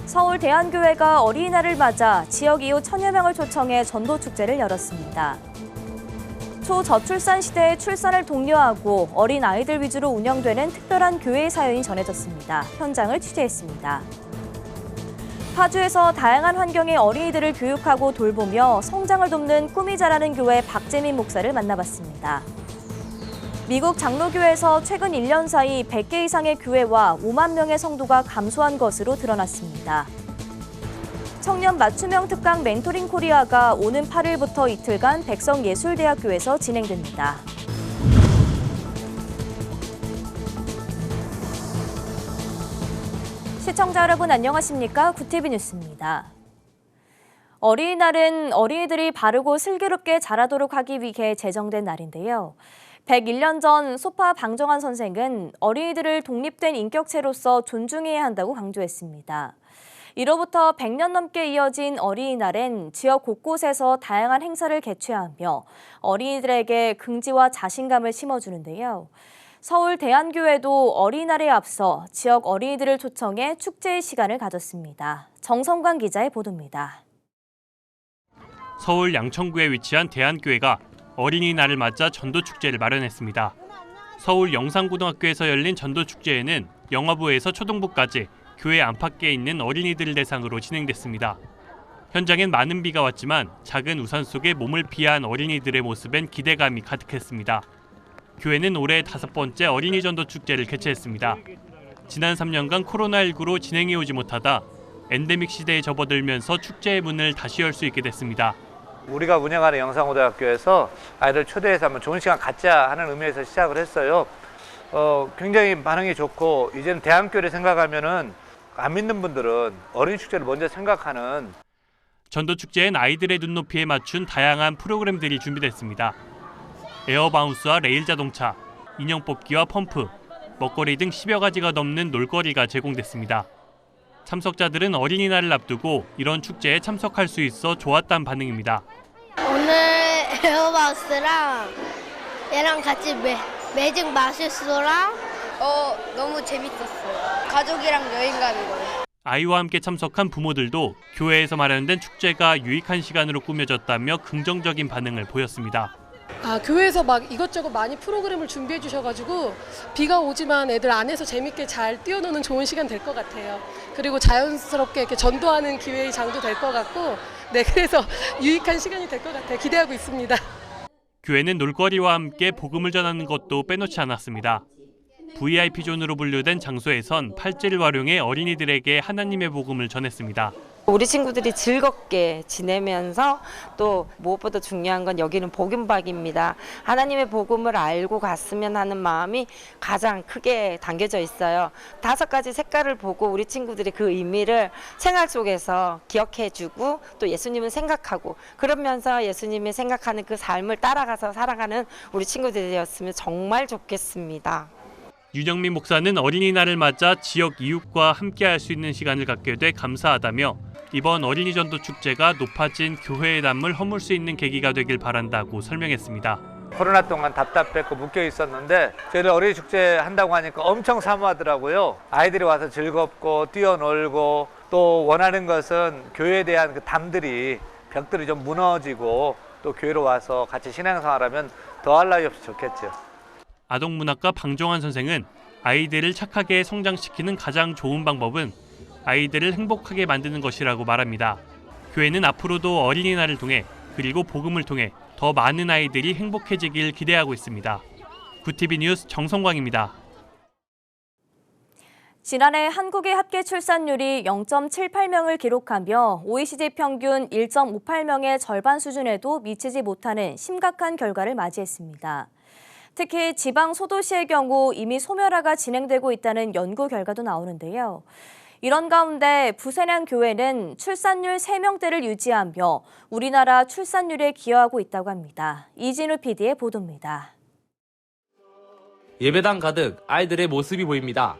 서울 대한교회가 어린이날을 맞아 지역 이웃 1000여 명을 초청해 전도축제를 열었습니다. 초저출산 시대의 출산을 독려하고 어린 아이들 위주로 운영되는 특별한 교회의 사연이 전해졌습니다. 현장을 취재했습니다. 파주에서 다양한 환경의 어린이들을 교육하고 돌보며 성장을 돕는 꿈이 자라는 교회 박재민 목사를 만나봤습니다. 미국 장로교에서 최근 1년 사이 100개 이상의 교회와 5만 명의 성도가 감소한 것으로 드러났습니다. 청년 맞춤형 특강 멘토링 코리아가 오는 8일부터 이틀간 백성예술대학교에서 진행됩니다. 시청자 여러분 안녕하십니까? 구티비 뉴스입니다. 어린이날은 어린이들이 바르고 슬기롭게 자라도록 하기 위해 제정된 날인데요. 101년 전 소파 방정환 선생은 어린이들을 독립된 인격체로서 존중해야 한다고 강조했습니다. 이로부터 100년 넘게 이어진 어린이날엔 지역 곳곳에서 다양한 행사를 개최하며 어린이들에게 긍지와 자신감을 심어주는데요. 서울 대한교회도 어린이날에 앞서 지역 어린이들을 초청해 축제의 시간을 가졌습니다. 정성관 기자의 보도입니다. 서울 양천구에 위치한 대한교회가 어린이날을 맞아 전도축제를 마련했습니다. 서울 영산고등학교에서 열린 전도축제에는 영어부에서 초등부까지 교회 안팎에 있는 어린이들을 대상으로 진행됐습니다. 현장엔 많은 비가 왔지만 작은 우산 속에 몸을 피한 어린이들의 모습엔 기대감이 가득했습니다. 교회는 올해 5번째 어린이 전도축제를 개최했습니다. 지난 3년간 코로나19로 진행해오지 못하다 엔데믹 시대에 접어들면서 축제의 문을 다시 열 수 있게 됐습니다. 우리가 운영하는 영산고등학교에서 아이들 초대해서 한번 좋은 시간 갖자 하는 의미에서 시작을 했어요. 굉장히 반응이 좋고 이제는 대한교회를 생각하면은 안 믿는 분들은 어린이 축제를 먼저 생각하는. 전도축제엔 아이들의 눈높이에 맞춘 다양한 프로그램들이 준비됐습니다. 에어바운스와 레일 자동차, 인형 뽑기와 펌프, 먹거리 등 10여 가지가 넘는 놀거리가 제공됐습니다. 참석자들은 어린이날을 앞두고 이런 축제에 참석할 수 있어 좋았다는 반응입니다. 오늘 에어바우스랑 얘랑 같이 매직 마실소랑 너무 재밌었어요. 가족이랑 여행 가는 거예요. 아이와 함께 참석한 부모들도 교회에서 마련된 축제가 유익한 시간으로 꾸며졌다며 긍정적인 반응을 보였습니다. 교회에서 막 이것저것 많이 프로그램을 준비해 주셔가지고 비가 오지만 애들 안에서 재밌게 잘 뛰어노는 좋은 시간 될 것 같아요. 그리고 자연스럽게 이렇게 전도하는 기회의 장도 될 것 같고, 네, 그래서 유익한 시간이 될 것 같아요. 기대하고 있습니다. 교회는 놀거리와 함께 복음을 전하는 것도 빼놓지 않았습니다. VIP 존으로 분류된 장소에선 팔찌를 활용해 어린이들에게 하나님의 복음을 전했습니다. 우리 친구들이 즐겁게 지내면서 또 무엇보다 중요한 건 여기는 복음박입니다. 하나님의 복음을 알고 갔으면 하는 마음이 가장 크게 담겨져 있어요. 5가지 색깔을 보고 우리 친구들이 그 의미를 생활 속에서 기억해주고 또 예수님을 생각하고 그러면서 예수님이 생각하는 그 삶을 따라가서 살아가는 우리 친구들이 되었으면 정말 좋겠습니다. 윤영민 목사는 어린이날을 맞아 지역 이웃과 함께할 수 있는 시간을 갖게 돼 감사하다며 이번 어린이 전도 축제가 높아진 교회의 담을 허물 수 있는 계기가 되길 바란다고 설명했습니다. 코로나 동안 답답했고 묶여 있었는데 저희들 어린이 축제 한다고 하니까 엄청 사모하더라고요. 아이들이 와서 즐겁고 뛰어놀고 또 원하는 것은 교회에 대한 그 담들이 벽들이 좀 무너지고 또 교회로 와서 같이 신앙생활하면 더할 나위 없이 좋겠죠. 아동문학가 방정환 선생은 아이들을 착하게 성장시키는 가장 좋은 방법은 아이들을 행복하게 만드는 것이라고 말합니다. 교회는 앞으로도 어린이날을 통해 그리고 복음을 통해 더 많은 아이들이 행복해지길 기대하고 있습니다. 구티비 뉴스 정성광입니다. 지난해 한국의 합계 출산율이 0.78명을 기록하며 OECD 평균 1.58명의 절반 수준에도 미치지 못하는 심각한 결과를 맞이했습니다. 특히 지방 소도시의 경우 이미 소멸화가 진행되고 있다는 연구 결과도 나오는데요. 이런 가운데 부세량 교회는 출산율 3명대를 유지하며 우리나라 출산율에 기여하고 있다고 합니다. 이진우 PD의 보도입니다. 예배당 가득 아이들의 모습이 보입니다.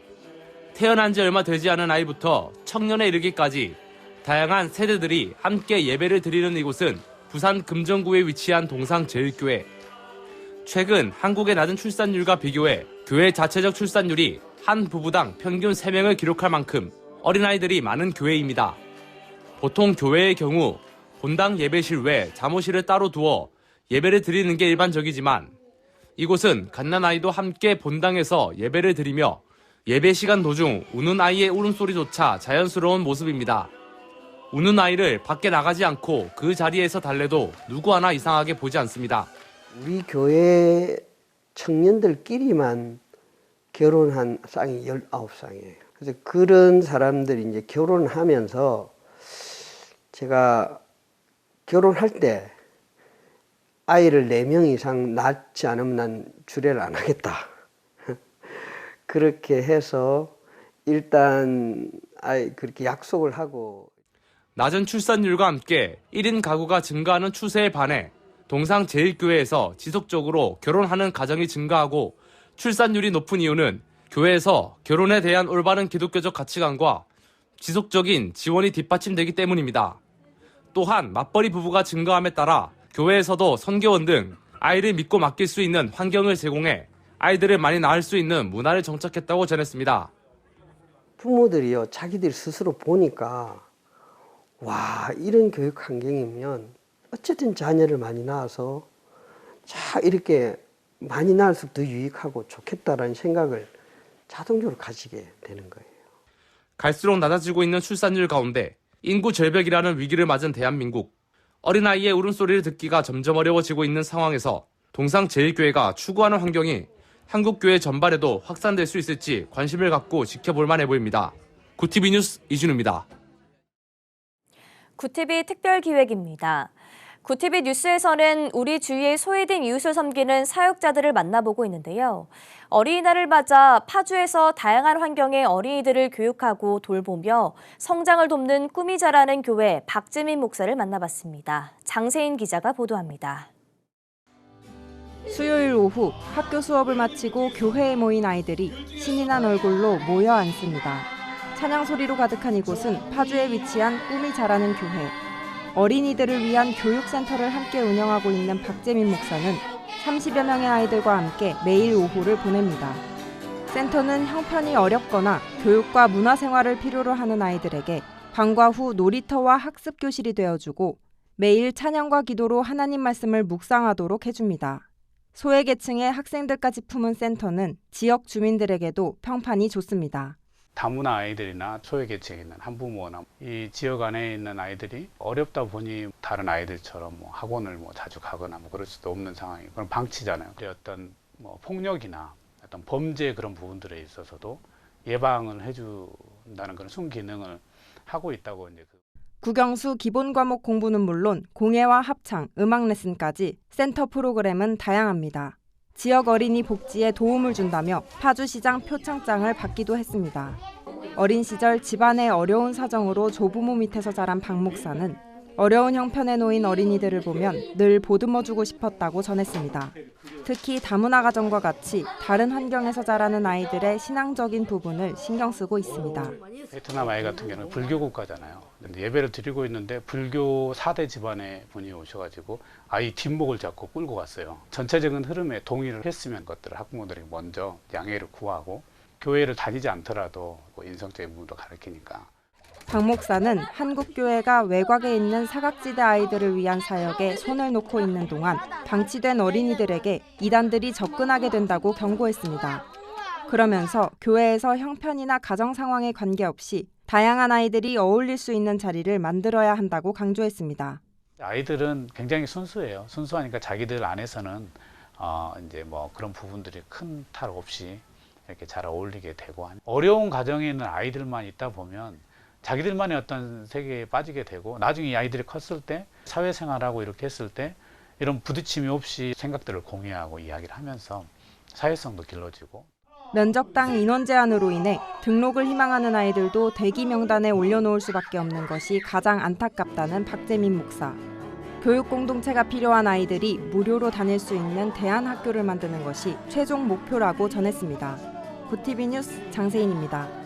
태어난 지 얼마 되지 않은 아이부터 청년에 이르기까지 다양한 세대들이 함께 예배를 드리는 이곳은 부산 금정구에 위치한 동상제일교회. 최근 한국의 낮은 출산율과 비교해 교회 자체적 출산율이 한 부부당 평균 3명을 기록할 만큼 어린아이들이 많은 교회입니다. 보통 교회의 경우 본당 예배실 외 잠옷실을 따로 두어 예배를 드리는 게 일반적이지만 이곳은 갓난아이도 함께 본당에서 예배를 드리며 예배 시간 도중 우는 아이의 울음소리조차 자연스러운 모습입니다. 우는 아이를 밖에 나가지 않고 그 자리에서 달래도 누구 하나 이상하게 보지 않습니다. 우리 교회 청년들끼리만 결혼한 쌍이 19쌍이에요. 그래서 그런 사람들이 이제 결혼하면서 제가 결혼할 때 아이를 4명 이상 낳지 않으면 난 주례를 안 하겠다. 그렇게 해서 일단 그렇게 약속을 하고. 낮은 출산율과 함께 1인 가구가 증가하는 추세에 반해 동상제일교회에서 지속적으로 결혼하는 가정이 증가하고 출산율이 높은 이유는 교회에서 결혼에 대한 올바른 기독교적 가치관과 지속적인 지원이 뒷받침되기 때문입니다. 또한 맞벌이 부부가 증가함에 따라 교회에서도 선교원 등 아이를 믿고 맡길 수 있는 환경을 제공해 아이들을 많이 낳을 수 있는 문화를 정착했다고 전했습니다. 부모들이요, 자기들 스스로 보니까 와, 이런 교육 환경이면 어쨌든 자녀를 많이 낳아서 자 이렇게 많이 낳을수록 더 유익하고 좋겠다라는 생각을 자동적으로 가지게 되는 거예요. 갈수록 낮아지고 있는 출산율 가운데 인구 절벽이라는 위기를 맞은 대한민국. 어린아이의 울음소리를 듣기가 점점 어려워지고 있는 상황에서 동상제일교회가 추구하는 환경이 한국교회 전반에도 확산될 수 있을지 관심을 갖고 지켜볼 만해 보입니다. 구TV 뉴스 이준우입니다. 구TV 특별기획입니다. 구TV 뉴스에서는 우리 주위의 소외된 이웃을 섬기는 사역자들을 만나보고 있는데요. 어린이날을 맞아 파주에서 다양한 환경의 어린이들을 교육하고 돌보며 성장을 돕는 꿈이 자라는 교회 박재민 목사를 만나봤습니다. 장세인 기자가 보도합니다. 수요일 오후 학교 수업을 마치고 교회에 모인 아이들이 신이 난 얼굴로 모여 앉습니다. 찬양 소리로 가득한 이곳은 파주에 위치한 꿈이 자라는 교회. 어린이들을 위한 교육센터를 함께 운영하고 있는 박재민 목사는 30여 명의 아이들과 함께 매일 오후를 보냅니다. 센터는 형편이 어렵거나 교육과 문화생활을 필요로 하는 아이들에게 방과 후 놀이터와 학습 교실이 되어주고 매일 찬양과 기도로 하나님 말씀을 묵상하도록 해줍니다. 소외계층의 학생들까지 품은 센터는 지역 주민들에게도 평판이 좋습니다. 다문화 아이들이나 소외계층에 있는 한부모나 이 지역 안에 있는 아이들이 어렵다 보니 다른 아이들처럼 학원을 자주 가거나 그럴 수도 없는 상황이고 그럼 방치잖아요. 어떤 폭력이나 어떤 범죄 그런 부분들에 있어서도 예방을 해준다는 그런 순기능을 하고 있다고 이제. 국영수 기본 과목 공부는 물론 공예와 합창, 음악 레슨까지 센터 프로그램은 다양합니다. 지역 어린이 복지에 도움을 준다며 파주시장 표창장을 받기도 했습니다. 어린 시절 집안의 어려운 사정으로 조부모 밑에서 자란 박 목사는 어려운 형편에 놓인 어린이들을 보면 늘 보듬어주고 싶었다고 전했습니다. 특히 다문화 가정과 같이 다른 환경에서 자라는 아이들의 신앙적인 부분을 신경 쓰고 있습니다. 베트남 아이 같은 경우는 불교 국가잖아요. 근데 예배를 드리고 있는데 불교 4대 집안의 분이 오셔가지고 아이 뒷목을 잡고 끌고 갔어요. 전체적인 흐름에 동의를 했으면 것들을 학부모들이 먼저 양해를 구하고 교회를 다니지 않더라도 인성적인 부분도 가르치니까. 박 목사는 한국교회가 외곽에 있는 사각지대 아이들을 위한 사역에 손을 놓고 있는 동안 방치된 어린이들에게 이단들이 접근하게 된다고 경고했습니다. 그러면서 교회에서 형편이나 가정 상황에 관계없이 다양한 아이들이 어울릴 수 있는 자리를 만들어야 한다고 강조했습니다. 아이들은 굉장히 순수해요. 순수하니까 자기들 안에서는 이제 그런 부분들이 큰 탈 없이 이렇게 잘 어울리게 되고 어려운 가정에 있는 아이들만 있다 보면 자기들만의 어떤 세계에 빠지게 되고 나중에 이 아이들이 컸을 때 사회생활하고 이렇게 했을 때 이런 부딪힘이 없이 생각들을 공유하고 이야기를 하면서 사회성도 길러지고. 면적당 인원 제한으로 인해 등록을 희망하는 아이들도 대기 명단에 올려놓을 수밖에 없는 것이 가장 안타깝다는 박재민 목사. 교육 공동체가 필요한 아이들이 무료로 다닐 수 있는 대안학교를 만드는 것이 최종 목표라고 전했습니다. 구TV 뉴스 장세인입니다.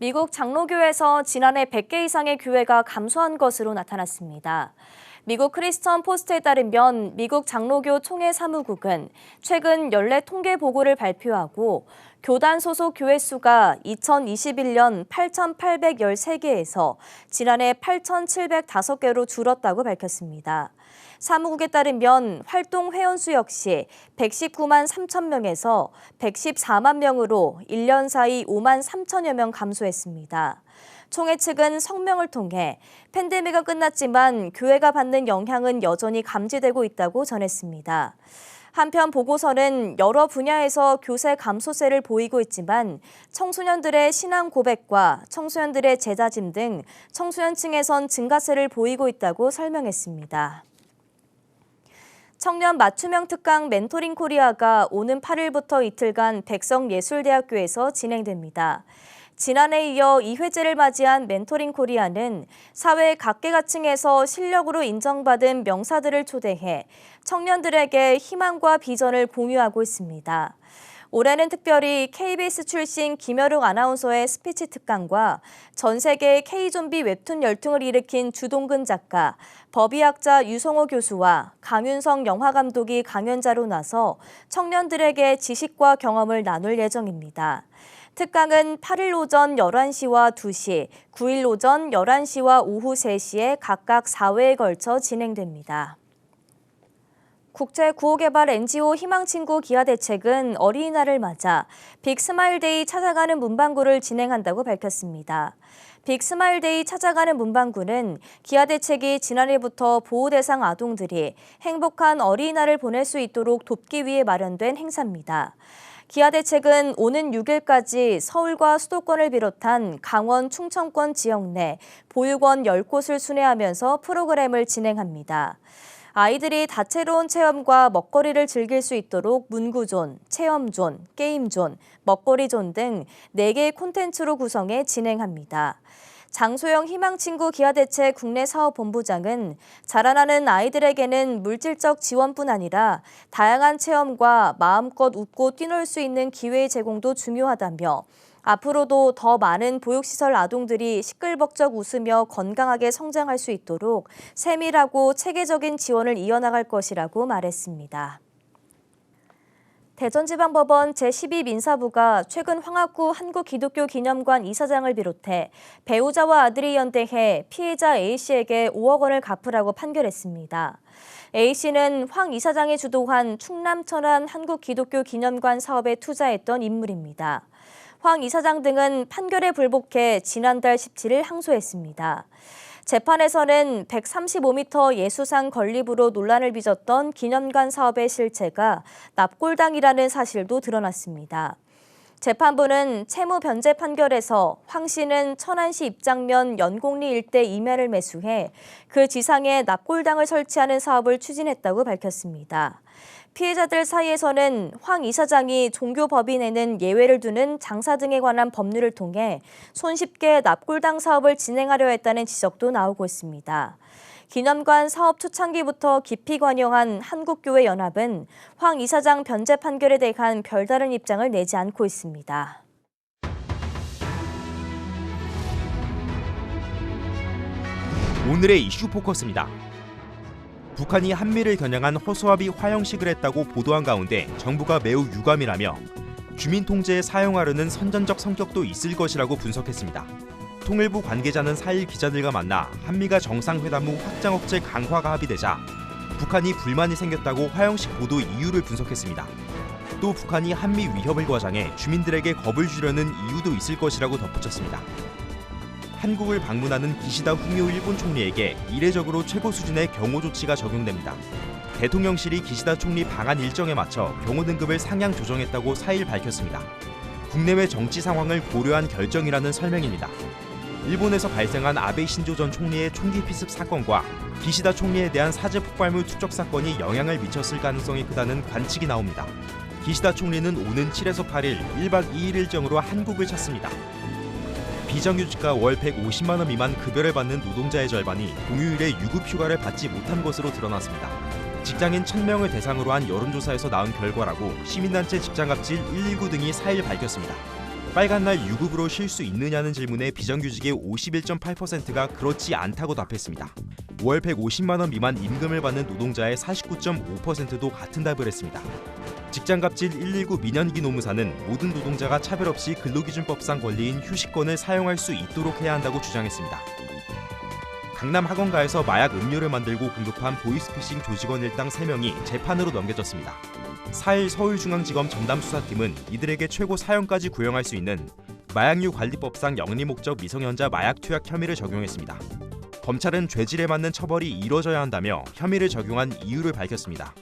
미국 장로교에서 지난해 100개 이상의 교회가 감소한 것으로 나타났습니다. 미국 크리스천 포스트에 따르면 미국 장로교 총회 사무국은 최근 연례 통계 보고를 발표하고 교단 소속 교회 수가 2021년 8,813개에서 지난해 8,705개로 줄었다고 밝혔습니다. 사무국에 따르면 활동 회원수 역시 119만 3천 명에서 114만 명으로 1년 사이 5만 3천여 명 감소했습니다. 총회 측은 성명을 통해 팬데믹은 끝났지만 교회가 받는 영향은 여전히 감지되고 있다고 전했습니다. 한편 보고서는 여러 분야에서 교세 감소세를 보이고 있지만 청소년들의 신앙 고백과 청소년들의 제자짐 등 청소년층에선 증가세를 보이고 있다고 설명했습니다. 청년 맞춤형 특강 멘토링 코리아가 오는 8일부터 이틀간 백성예술대학교에서 진행됩니다. 지난해에 이어 2회째를 맞이한 멘토링 코리아는 사회 각계각층에서 실력으로 인정받은 명사들을 초대해 청년들에게 희망과 비전을 공유하고 있습니다. 올해는 특별히 KBS 출신 김여룡 아나운서의 스피치 특강과 전 세계 K-좀비 웹툰 열풍을 일으킨 주동근 작가, 법의학자 유성호 교수와 강윤성 영화감독이 강연자로 나서 청년들에게 지식과 경험을 나눌 예정입니다. 특강은 8일 오전 11시와 2시, 9일 오전 11시와 오후 3시에 각각 4회에 걸쳐 진행됩니다. 국제구호개발 NGO 희망친구 기아대책은 어린이날을 맞아 빅스마일데이 찾아가는 문방구를 진행한다고 밝혔습니다. 빅스마일데이 찾아가는 문방구는 기아대책이 지난해부터 보호대상 아동들이 행복한 어린이날을 보낼 수 있도록 돕기 위해 마련된 행사입니다. 기아대책은 오는 6일까지 서울과 수도권을 비롯한 강원, 충청권 지역 내 보육원 10곳을 순회하면서 프로그램을 진행합니다. 아이들이 다채로운 체험과 먹거리를 즐길 수 있도록 문구존, 체험존, 게임존, 먹거리존 등 4개의 콘텐츠로 구성해 진행합니다. 장소영 희망친구 기아대책 국내사업본부장은 자라나는 아이들에게는 물질적 지원뿐 아니라 다양한 체험과 마음껏 웃고 뛰놀 수 있는 기회의 제공도 중요하다며 앞으로도 더 많은 보육시설 아동들이 시끌벅적 웃으며 건강하게 성장할 수 있도록 세밀하고 체계적인 지원을 이어나갈 것이라고 말했습니다. 대전지방법원 제12민사부가 최근 황학구 한국기독교기념관 이사장을 비롯해 배우자와 아들이 연대해 피해자 A씨에게 5억 원을 갚으라고 판결했습니다. A씨는 황 이사장이 주도한 충남 천안 한국기독교기념관 사업에 투자했던 인물입니다. 황 이사장 등은 판결에 불복해 지난달 17일 항소했습니다. 재판에서는 135m 예수상 건립으로 논란을 빚었던 기념관 사업의 실체가 납골당이라는 사실도 드러났습니다. 재판부는 채무 변제 판결에서 황 씨는 천안시 입장면 연곡리 일대 임야를 매수해 그 지상에 납골당을 설치하는 사업을 추진했다고 밝혔습니다. 피해자들 사이에서는 황 이사장이 종교법인에는 예외를 두는 장사 등에 관한 법률을 통해 손쉽게 납골당 사업을 진행하려 했다는 지적도 나오고 있습니다. 기념관 사업 초창기부터 깊이 관여한 한국교회연합은 황 이사장 변제 판결에 대한 별다른 입장을 내지 않고 있습니다. 오늘의 이슈 포커스입니다. 북한이 한미를 겨냥한 허수아비 화형식을 했다고 보도한 가운데 정부가 매우 유감이라며 주민 통제에 사용하려는 선전적 성격도 있을 것이라고 분석했습니다. 통일부 관계자는 4일 기자들과 만나 한미가 정상회담 후 확장 억제 강화가 합의되자 북한이 불만이 생겼다고 화형식 보도 이유를 분석했습니다. 또 북한이 한미 위협을 과장해 주민들에게 겁을 주려는 이유도 있을 것이라고 덧붙였습니다. 한국을 방문하는 기시다 후미오 일본 총리에게 이례적으로 최고 수준의 경호 조치가 적용됩니다. 대통령실이 기시다 총리 방한 일정에 맞춰 경호 등급을 상향 조정했다고 4일 밝혔습니다. 국내외 정치 상황을 고려한 결정이라는 설명입니다. 일본에서 발생한 아베 신조 전 총리의 총기 피습 사건과 기시다 총리에 대한 사제 폭발물 투척 사건이 영향을 미쳤을 가능성이 크다는 관측이 나옵니다. 기시다 총리는 오는 7에서 8일 1박 2일 일정으로 한국을 찾습니다. 비정규직과 월 150만 원 미만 급여를 받는 노동자의 절반이 공휴일에 유급휴가를 받지 못한 것으로 드러났습니다. 직장인 1000명을 대상으로 한 여론조사에서 나온 결과라고 시민단체 직장갑질 119 등이 4일 밝혔습니다. 빨간 날 유급으로 쉴 수 있느냐는 질문에 비정규직의 51.8%가 그렇지 않다고 답했습니다. 월 150만 원 미만 임금을 받는 노동자의 49.5%도 같은 답을 했습니다. 직장갑질 119 민연기 노무사는 모든 노동자가 차별 없이 근로기준법상 권리인 휴식권을 사용할 수 있도록 해야 한다고 주장했습니다. 강남 학원가에서 마약 음료를 만들고 공급한 보이스피싱 조직원 일당 3명이 재판으로 넘겨졌습니다. 4일 서울중앙지검 전담수사팀은 이들에게 최고 사형까지 구형할 수 있는 마약류 관리법상 영리목적 미성년자 마약 투약 혐의를 적용했습니다. 검찰은 죄질에 맞는 처벌이 이뤄져야 한다며 혐의를 적용한 이유를 밝혔습니다.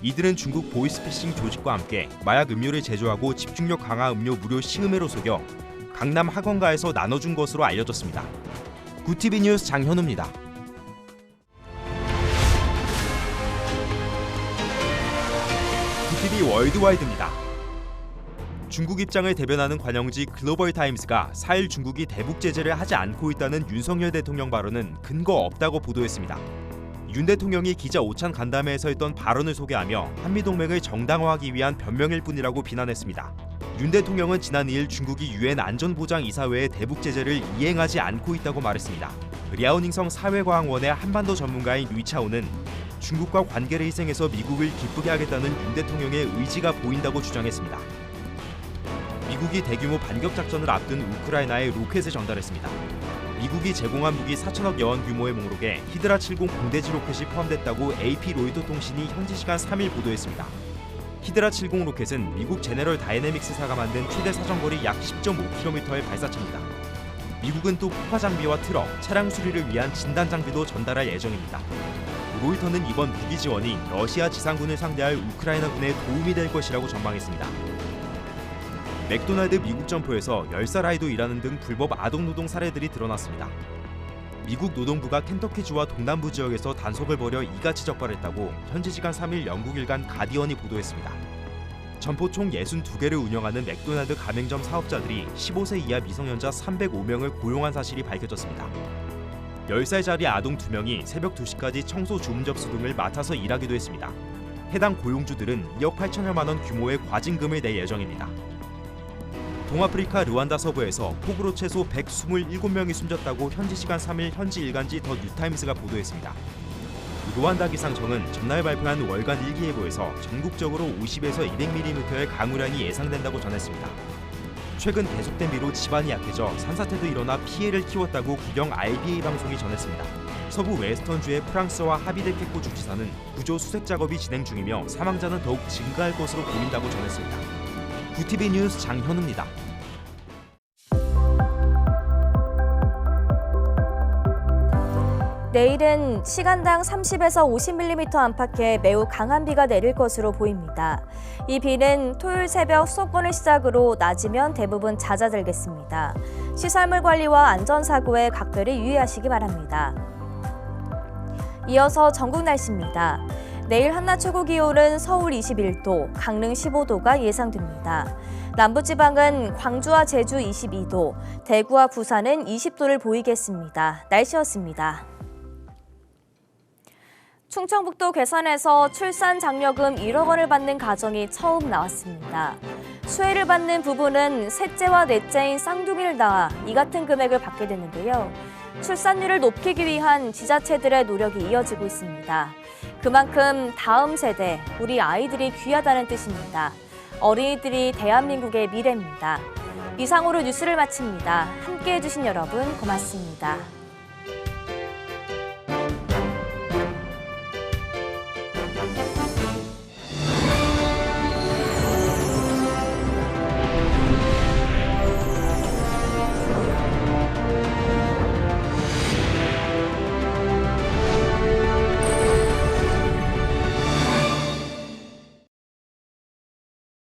이들은 중국 보이스피싱 조직과 함께 마약 음료를 제조하고 집중력 강화 음료 무료 시음회로 속여 강남 학원가에서 나눠준 것으로 알려졌습니다. 구TV 뉴스 장현우입니다. 구TV 월드와이드입니다. 중국 입장을 대변하는 관영지 글로벌타임스가 4일 중국이 대북 제재를 하지 않고 있다는 윤석열 대통령 발언은 근거 없다고 보도했습니다. 윤 대통령이 기자 오찬 간담회에서 했던 발언을 소개하며 한미동맹을 정당화하기 위한 변명일 뿐이라고 비난했습니다. 윤 대통령은 지난 2일 중국이 유엔 안전보장이사회의 대북 제재를 이행하지 않고 있다고 말했습니다. 랴오닝성 사회과학원의 한반도 전문가인 위차오는 중국과 관계를 희생해서 미국을 기쁘게 하겠다는 윤 대통령의 의지가 보인다고 주장했습니다. 미국이 대규모 반격 작전을 앞둔 우크라이나에 로켓을 전달했습니다. 미국이 제공한 무기 4천억 여원 규모의 목록에 히드라-70 공대지 로켓이 포함됐다고 AP 로이터 통신이 현지 시간 3일 보도했습니다. 히드라-70 로켓은 미국 제너럴 다이내믹스사가 만든 최대 사정거리 약 10.5km의 발사체입니다. 미국은 또 폭파 장비와 트럭, 차량 수리를 위한 진단 장비도 전달할 예정입니다. 로이터는 이번 무기 지원이 러시아 지상군을 상대할 우크라이나군에 도움이 될 것이라고 전망했습니다. 맥도날드 미국 점포에서 10살 아이도 일하는 등 불법 아동노동 사례들이 드러났습니다. 미국 노동부가 켄터키주와 동남부 지역에서 단속을 벌여 이같이 적발했다고 현지 시간 3일 영국 일간 가디언이 보도했습니다. 점포 총 62개를 운영하는 맥도날드 가맹점 사업자들이 15세 이하 미성년자 305명을 고용한 사실이 밝혀졌습니다. 10살짜리 아동 2명이 새벽 2시까지 청소 주문 접수 등을 맡아서 일하기도 했습니다. 해당 고용주들은 2억 8천여만 원 규모의 과징금을 낼 예정입니다. 동아프리카 르완다 서부에서 폭우로 최소 127명이 숨졌다고 현지 시간 3일 현지 일간지 더 뉴타임스가 보도했습니다. 르완다 기상청은 전날 발표한 월간 일기예보에서 전국적으로 50에서 200mm의 강우량이 예상된다고 전했습니다. 최근 계속된 비로 지반이 약해져 산사태도 일어나 피해를 키웠다고 국영 RBA 방송이 전했습니다. 서부 웨스턴주의 프랑스와 하비데케코 주지사는 구조 수색 작업이 진행 중이며 사망자는 더욱 증가할 것으로 보인다고 전했습니다. 구TV 뉴스 장현우입니다. 내일은 시간당 30에서 50mm 안팎의 매우 강한 비가 내릴 것으로 보입니다. 이 비는 토요일 새벽 수도권을 시작으로 낮이면 대부분 잦아들겠습니다. 시설물 관리와 안전사고에 각별히 유의하시기 바랍니다. 이어서 전국 날씨입니다. 내일 한낮 최고 기온은 서울 21도, 강릉 15도가 예상됩니다. 남부지방은 광주와 제주 22도, 대구와 부산은 20도를 보이겠습니다. 날씨였습니다. 충청북도 괴산에서 출산 장려금 1억 원을 받는 가정이 처음 나왔습니다. 수혜를 받는 부부는 셋째와 넷째인 쌍둥이를 낳아 이 같은 금액을 받게 되는데요. 출산율을 높이기 위한 지자체들의 노력이 이어지고 있습니다. 그만큼 다음 세대, 우리 아이들이 귀하다는 뜻입니다. 어린이들이 대한민국의 미래입니다. 이상으로 뉴스를 마칩니다. 함께해 주신 여러분 고맙습니다.